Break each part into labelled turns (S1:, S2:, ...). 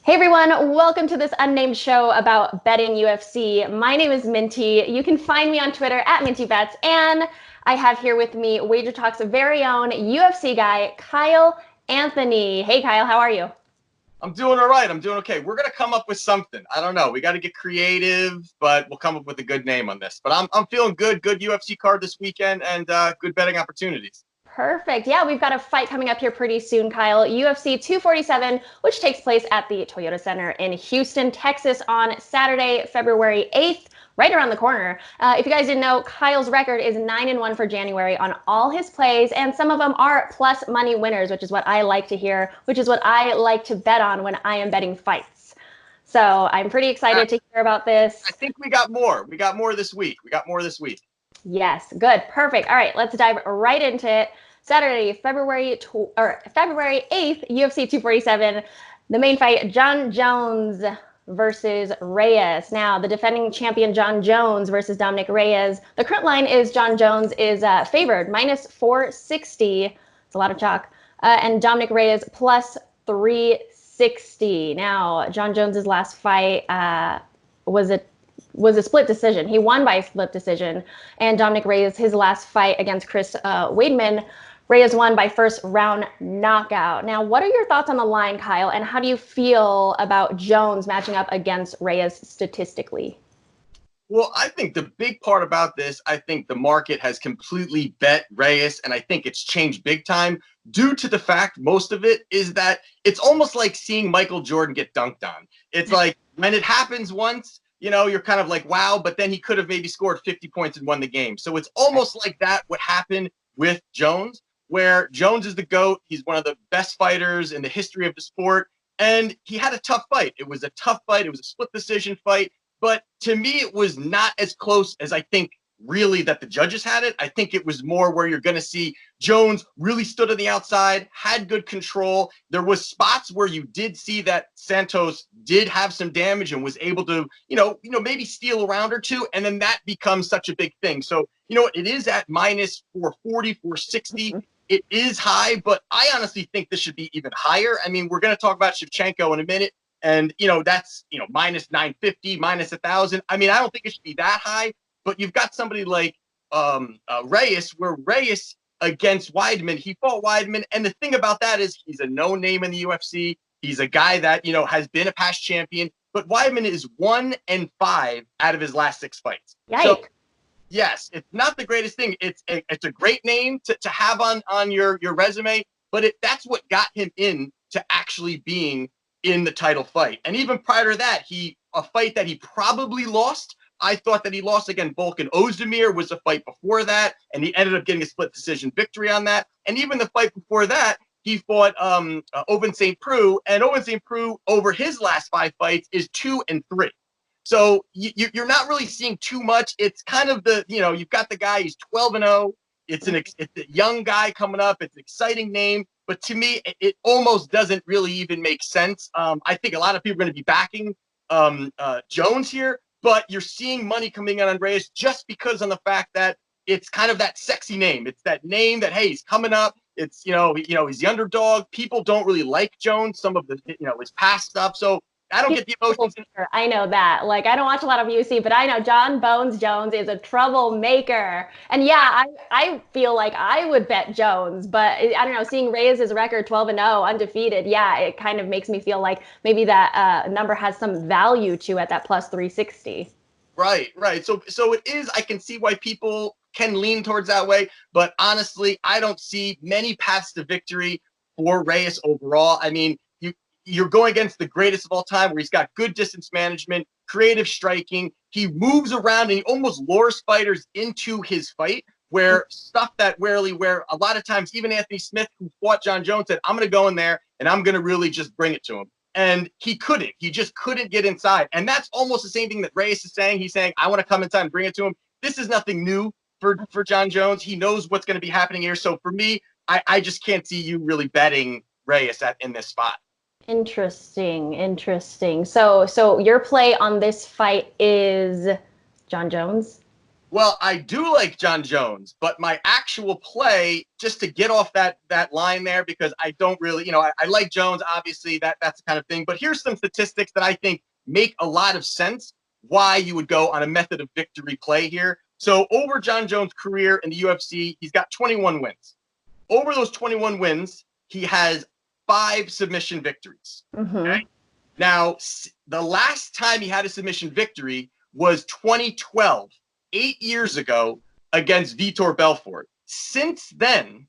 S1: Hey everyone, welcome to this unnamed show about betting UFC. My name is Minty. You can find me on Twitter at MintyBets, and I have here with me Wager Talk's very own UFC guy, Kyle Anthony. Hey Kyle, how are you?
S2: I'm doing all right. I'm doing okay. We're going to come up with something. I don't know. We got to get creative, but we'll come up with a good name on this. But I'm feeling good. Good UFC card this weekend and good betting opportunities.
S1: Perfect. Yeah, we've got a fight coming up here pretty soon, Kyle. UFC 247, which takes place at the Toyota Center in Houston, Texas on Saturday, February 8th, right around the corner. If you guys didn't know, Kyle's record is 9-1 for January on all his plays, and some of them are plus money winners, which is what I like to hear, which is what I like to bet on when I am betting fights. So I'm pretty excited to hear about this.
S2: I think we got more. We got more this week.
S1: Yes, good. Perfect. All right, let's dive right into it. Saturday, February 8th, UFC 247. The main fight, Jon Jones versus Reyes. Now, the defending champion Jon Jones versus Dominick Reyes. The current line is Jon Jones is favored minus 460. It's a lot of chalk. And Dominick Reyes plus 360. Now, Jon Jones's last fight was a split decision. He won by a split decision. And Dominick Reyes, his last fight against Chris Weidman, Reyes won by first round knockout. Now, what are your thoughts on the line, Kyle? And how do you feel about Jones matching up against Reyes statistically?
S2: Well, I think the big part about this, I think the market has completely bet Reyes, and I think it's changed big time due to the fact most of it is that it's almost like seeing Michael Jordan get dunked on. It's like when it happens once, you're kind of like, wow, but then he could have maybe scored 50 points and won the game. So it's almost like that what happened with Jones, where Jones is the GOAT. He's one of the best fighters in the history of the sport. And he had a tough fight. It was a tough fight. It was a split decision fight. But to me, it was not as close as I think really that the judges had it. I think it was more where you're going to see Jones really stood on the outside, had good control. There was spots where you did see that Santos did have some damage and was able to, maybe steal a round or two. And then that becomes such a big thing. So, it is at minus 440, 460. It is high, but I honestly think this should be even higher. I mean, we're going to talk about Shevchenko in a minute. And, that's, minus 950, minus 1,000. I mean, I don't think it should be that high. But you've got somebody like Reyes, where Reyes against Weidman, he fought Weidman. And the thing about that is he's a known name in the UFC. He's a guy that, has been a past champion. But Weidman is 1-5 out of his last 6 fights.
S1: Yikes.
S2: So, yes, it's not the greatest thing. It's a great name to have on your resume. But that's what got him in to actually being in the title fight. And even prior to that, a fight that he probably lost. I thought that he lost against Volkan Ozdemir was a fight before that, and he ended up getting a split decision victory on that. And even the fight before that, he fought Ovince St. Preux, and Ovince St. Preux over his last 5 fights is 2-3. So you're not really seeing too much. It's kind of you've got the guy, he's 12-0. It's a young guy coming up. It's an exciting name. But to me, it almost doesn't really even make sense. I think a lot of people are going to be backing Jones here. But you're seeing money coming in on Reyes just because on the fact that it's kind of that sexy name. It's that name that, hey, he's coming up. It's, he's the underdog. People don't really like Jones, some of the, his past stuff. So I don't get the emotions.
S1: I know that. Like, I don't watch a lot of UFC, but I know Jon Bones Jones is a troublemaker. And yeah, I feel like I would bet Jones, but I don't know, seeing Reyes' record 12-0, undefeated, yeah, it kind of makes me feel like maybe that number has some value to at that plus 360.
S2: Right. So it is, I can see why people can lean towards that way. But honestly, I don't see many paths to victory for Reyes overall. I mean, you're going against the greatest of all time, where he's got good distance management, creative striking. He moves around and he almost lures fighters into his fight, where a lot of times even Anthony Smith, who fought Jon Jones, said, I'm going to go in there and I'm going to really just bring it to him. And he couldn't. He just couldn't get inside. And that's almost the same thing that Reyes is saying. He's saying, I want to come inside and bring it to him. This is nothing new for Jon Jones. He knows what's going to be happening here. So for me, I just can't see you really betting Reyes in this spot.
S1: Interesting. So your play on this fight is Jon Jones?
S2: Well, I do like Jon Jones, but my actual play, just to get off that line there, because I don't really, I like Jones, obviously, that's the kind of thing. But here's some statistics that I think make a lot of sense why you would go on a method of victory play here. So over Jon Jones' career in the UFC, he's got 21 wins. Over those 21 wins, he has 5 submission victories. Okay? Now, the last time he had a submission victory was 2012, 8 years ago, against Vitor Belfort. Since then,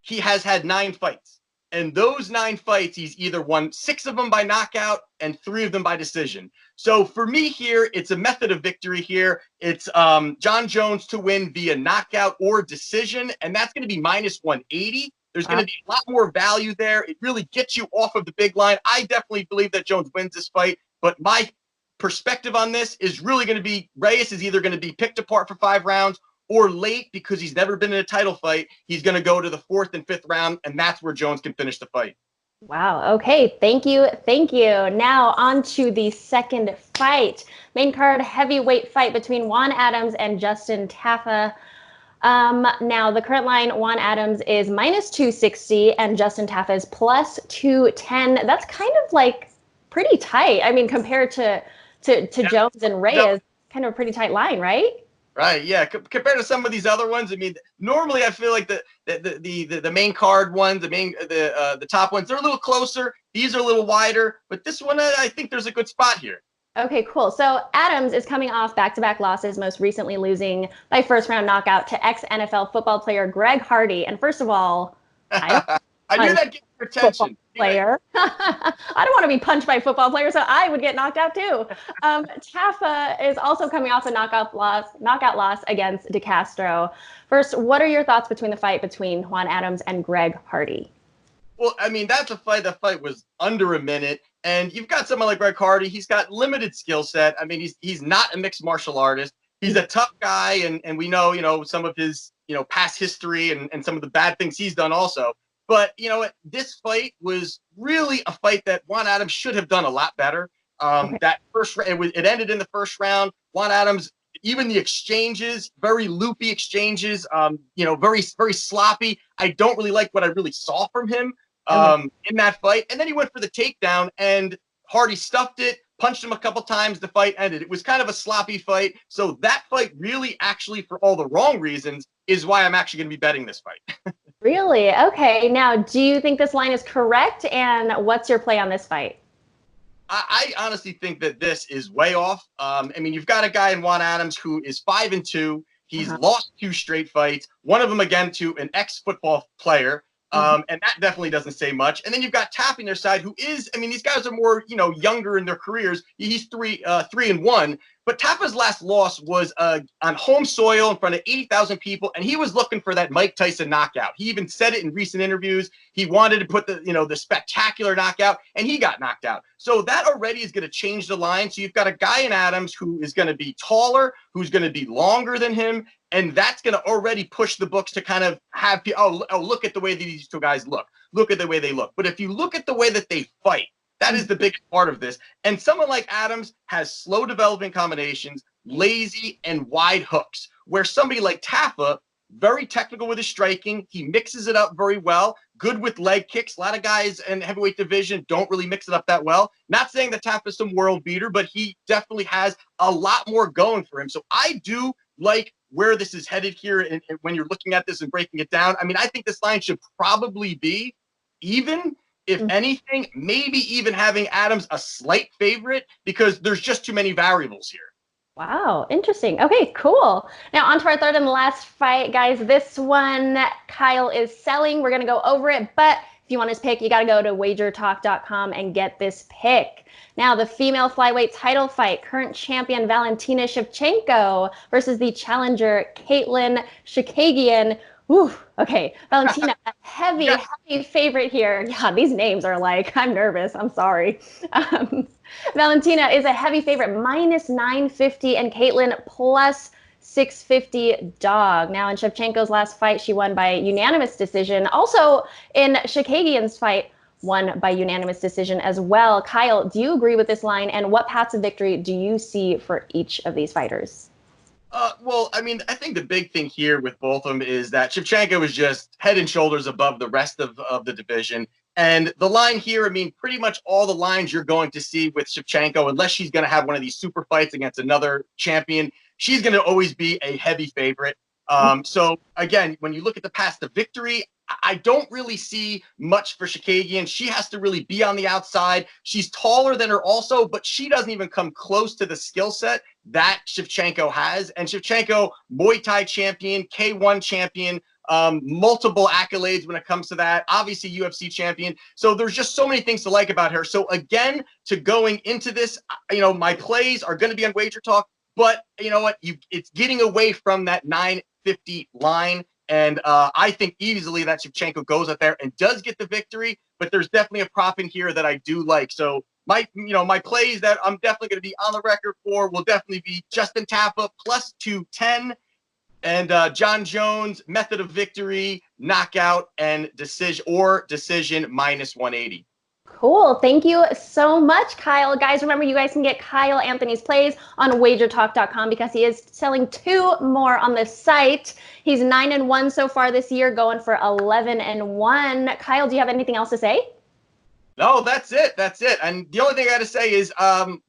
S2: he has had 9 fights. And those 9 fights, he's either won 6 of them by knockout and 3 of them by decision. So for me here, it's a method of victory here. It's Jon Jones to win via knockout or decision, and that's going to be minus 180. There's going to be a lot more value there. It really gets you off of the big line. I definitely believe that Jones wins this fight, but my perspective on this is really going to be Reyes is either going to be picked apart for 5 rounds or late, because he's never been in a title fight. He's going to go to the 4th and 5th round, and that's where Jones can finish the fight.
S1: Wow. Okay. Thank you. Thank you. Now on to the second fight. Main card heavyweight fight between Juan Adams and Justin Tafa. Now the current line, Juan Adams is minus 260 and Justin Tafa is plus 210. That's kind of like pretty tight. I mean, compared to Jones and Reyes, kind of a pretty tight line, right?
S2: Right, yeah. Compared to some of these other ones, I mean, normally I feel like the main card ones, the top ones, they're a little closer. These are a little wider, but this one, I think there's a good spot here.
S1: Okay, cool. So Adams is coming off back-to-back losses, most recently losing by first-round knockout to ex-NFL football player Greg Hardy. And first of all,
S2: I knew that'd get your attention.
S1: Player. I don't want to be punched by a football player, so I would get knocked out too. Tafa is also coming off a knockout loss against De Castro. First, what are your thoughts between the fight between Juan Adams and Greg Hardy?
S2: Well, I mean, that's a fight. That fight was under a minute, and you've got someone like Greg Hardy. He's got limited skill set. I mean, he's not a mixed martial artist. He's a tough guy, and we know some of his past history and some of the bad things he's done also. But this fight was really a fight that Juan Adams should have done a lot better. That first, it ended in the first round. Juan Adams, even the exchanges, very loopy exchanges, very very sloppy. I don't really like what I really saw from him in that fight. And then he went for the takedown, and Hardy stuffed it, punched him a couple times. The fight ended. It was kind of a sloppy fight. So that fight really, actually, for all the wrong reasons, is why I'm actually going to be betting this fight.
S1: Really? Okay. Now, do you think this line is correct? And what's your play on this fight?
S2: I honestly think that this is way off. I mean, you've got a guy in Juan Adams who is 5-2. He's lost 2 straight fights. One of them, again, to an ex-football player. And that definitely doesn't say much. And then you've got Tafa on their side, who is, I mean, these guys are more, younger in their careers. He's 3-1. But Tafa's last loss was on home soil in front of 80,000 people, and he was looking for that Mike Tyson knockout. He even said it in recent interviews. He wanted to put the spectacular knockout, and he got knocked out. So that already is going to change the line. So you've got a guy in Adams who is going to be taller, who's going to be longer than him, and that's going to already push the books to kind of have people, look at the way these 2 guys look. Look at the way they look. But if you look at the way that they fight, that is the biggest part of this. And someone like Adams has slow developing combinations, lazy and wide hooks, where somebody like Tafa, very technical with his striking, he mixes it up very well, good with leg kicks. A lot of guys in the heavyweight division don't really mix it up that well. Not saying that Tafa is some world beater, but he definitely has a lot more going for him. So I do like where this is headed here. And when you're looking at this and breaking it down, I mean, I think this line should probably be even. If anything, maybe even having Adams a slight favorite, because there's just too many variables here.
S1: Wow, interesting. Okay, cool. Now on to our third and last fight, guys. This one, Kyle is selling. We're going to go over it, but if you want his pick, you got to go to wagertalk.com and get this pick. Now, the female flyweight title fight, current champion Valentina Shevchenko versus the challenger Katlyn Chookagian. Ooh, okay. Valentina, a heavy favorite here. Yeah, these names are like, I'm nervous. I'm sorry. Valentina is a heavy favorite, minus 950, and Katlyn plus 650 dog. Now, in Shevchenko's last fight, she won by unanimous decision. Also, in Chookagian's fight, won by unanimous decision as well. Kyle, do you agree with this line? And what paths of victory do you see for each of these fighters?
S2: Well, I mean, I think the big thing here with both of them is that Shevchenko is just head and shoulders above the rest of the division. And the line here, I mean, pretty much all the lines you're going to see with Shevchenko, unless she's going to have one of these super fights against another champion, she's going to always be a heavy favorite. So again, when you look at the path to victory, I don't really see much for Chookagian. She has to really be on the outside. She's taller than her also, but she doesn't even come close to the skill set that Shevchenko has. And Shevchenko, Muay Thai champion, K1 champion, multiple accolades when it comes to that. Obviously, UFC champion. So there's just so many things to like about her. So again, to going into this, my plays are going to be on Wager Talk, but you know what? It's getting away from that 950 line. And I think easily that Shevchenko goes out there and does get the victory. But there's definitely a prop in here that I do like. So my plays that I'm definitely going to be on the record for will definitely be Justin Tafa plus 210 and Jon Jones method of victory, knockout, and decision minus 180.
S1: Cool. Thank you so much, Kyle. Guys, remember, you guys can get Kyle Anthony's plays on wagertalk.com because he is selling 2 more on the site. He's 9-1 so far this year, going for 11-1. Kyle, do you have anything else to say?
S2: No, that's it. That's it. And the only thing I got to say is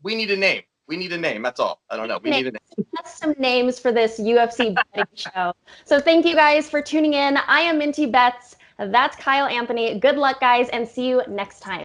S2: we need a name. We need a name. That's all. I don't know. We need a name.
S1: That's some names for this UFC betting show. So thank you guys for tuning in. I am Minty Bets. That's Kyle Anthony. Good luck, guys, and see you next time.